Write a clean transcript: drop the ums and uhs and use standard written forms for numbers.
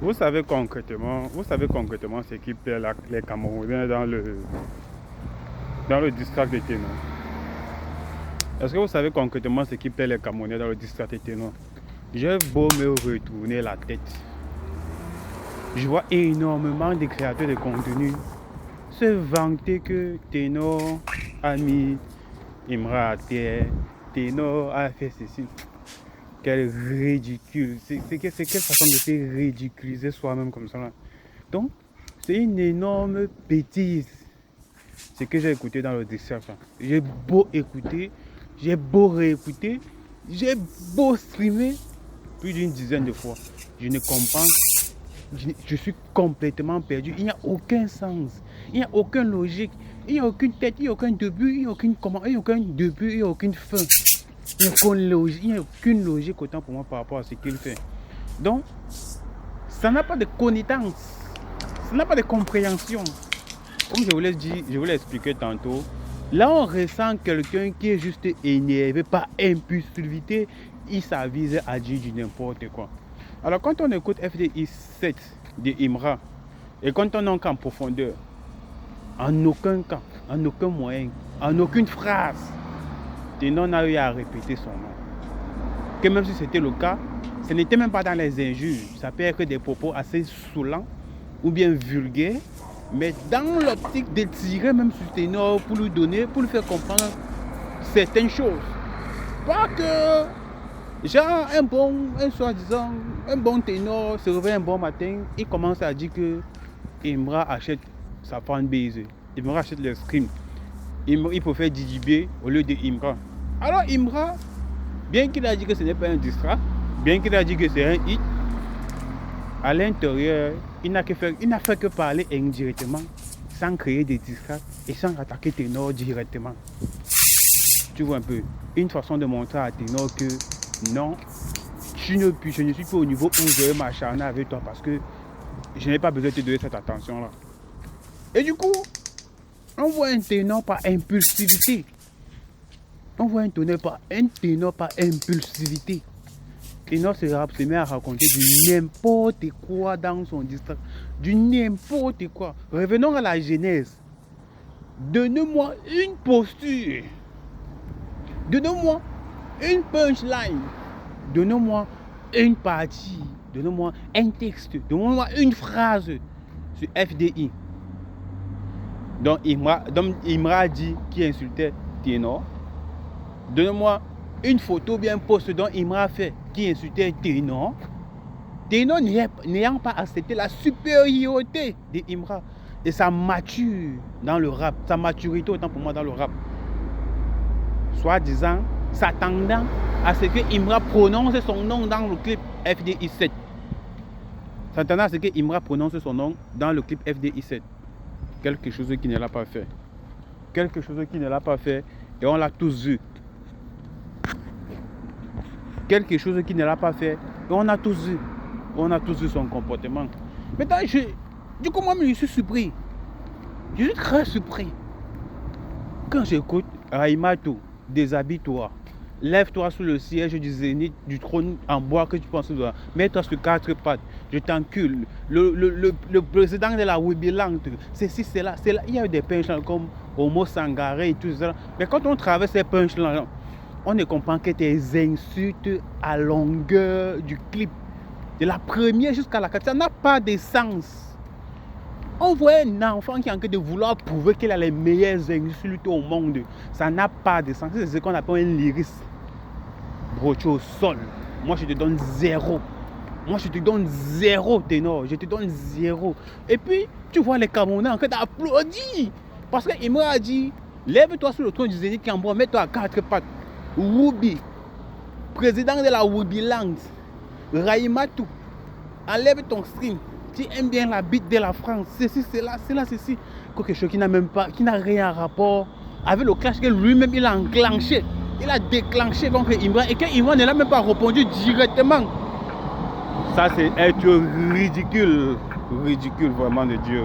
Vous savez concrètement ce qui plaît les Camerounais dans le district de Ténon. Est-ce que vous savez concrètement ce qui plaît les Camerounais dans le district de Ténon? J'ai beau me retourner la tête, je vois énormément de créateurs de contenu se vanter que Ténon a mis Imra à terre, Ténon a fait ceci. Quel ridicule. C'est quelle façon de se ridiculiser soi-même comme ça là. Donc, c'est une énorme bêtise. Ce que j'ai écouté dans le district. J'ai beau écouter, j'ai beau réécouter, j'ai beau streamer plus d'une dizaine de fois. Je ne comprends. Je suis complètement perdu. Il n'y a aucun sens. Il n'y a aucune logique. Il n'y a aucune tête, il n'y a aucun début, il n'y a aucune comment, il n'y a aucun début, il n'y a aucune fin. Il n'y a aucune logique autant pour moi par rapport à ce qu'il fait. Donc, ça n'a pas de connaissance, ça n'a pas de compréhension. Comme je vous l'ai expliqué tantôt, là on ressent quelqu'un qui est juste énervé par impulsivité, il s'avise à dire du n'importe quoi. Alors quand on écoute FDI 7 de Imra, et quand on entre en profondeur, en aucun cas, en aucun moyen, en aucune phrase, Ténon n'a eu à répéter son nom. Que même si c'était le cas, ce n'était même pas dans les injures. Ça peut être des propos assez saoulants ou bien vulgaires, mais dans l'optique de tirer même sur Ténon pour lui donner, pour lui faire comprendre certaines choses. Pas que, genre, un bon ténor se réveille un bon matin, il commence à dire que Imra achète sa fanbase, Imra achète les streams. Il faut faire Didibé au lieu de Imra. Alors Imra, bien qu'il a dit que ce n'est pas un distract, bien qu'il a dit que c'est un hit, à l'intérieur, il n'a fait que parler indirectement, sans créer des distracts et sans attaquer Ténor directement. Tu vois un peu, une façon de montrer à Ténor que non, je ne suis pas au niveau où je vais m'acharner avec toi parce que je n'ai pas besoin de te donner cette attention-là. Et du coup, on voit un ténor par impulsivité. Ténor se met à raconter du n'importe quoi dans son district. Du n'importe quoi. Revenons à la genèse. Donne-moi une posture. Donne-moi une punchline. Donne-moi une partie. Donne-moi un texte. Donne-moi une phrase sur FDI. Donc Imra dit qui insultait Ténor. Donne-moi une photo bien poste dont Imra fait qui insultait Ténor. Ténor n'ayant pas accepté la supériorité de Imra et sa mature dans le rap, sa maturité autant pour moi dans le rap. Soit disant, s'attendant à ce que Imra prononce son nom dans le clip FDI 7. S'attendant à ce que Imra prononce son nom dans le clip FDI 7. Quelque chose qui ne l'a pas fait. Quelque chose qui ne l'a pas fait et on l'a tous vu. Quelque chose qui ne l'a pas fait et on a tous vu. On a tous vu son comportement. Maintenant, du coup, moi, je suis surpris. Je suis très surpris. Quand j'écoute Raimatou, déshabille-toi. Lève-toi sous le siège du zénith du trône en bois que tu penses doit. Mets-toi sur 4 pattes. Je t'encule. Le président de la Wibilang, ceci, c'est là. Il y a eu des punchlines comme Homo Sangaré et tout ça. Mais quand on traverse ces punchlines, on ne comprend que tes insultes à longueur du clip. De la première jusqu'à la quatrième. Ça n'a pas de sens. On voit un enfant qui est en train de vouloir prouver qu'il a les meilleures insultes au monde. Ça n'a pas de sens. C'est ce qu'on appelle un lyrisme. Broché au sol. Moi, je te donne 0. Moi, je te donne 0, Ténor. Je te donne 0. Et puis, tu vois les Camerounais en train d'applaudir. Parce qu'il m'a dit, lève-toi sur le trône du Zénith Cambois, mets-toi à 4 pattes. Woubi, président de la Wibiland, Raimatou, enlève ton stream. Tu aimes bien la bite de la France. Ceci, ceci. Quelque chose qui n'a même pas, qui n'a rien à rapport avec le clash que lui-même il a enclenché. Il a déclenché contre Imra et que Imra ne l'a même pas répondu directement. Ça, c'est être ridicule. Ridicule vraiment de Dieu.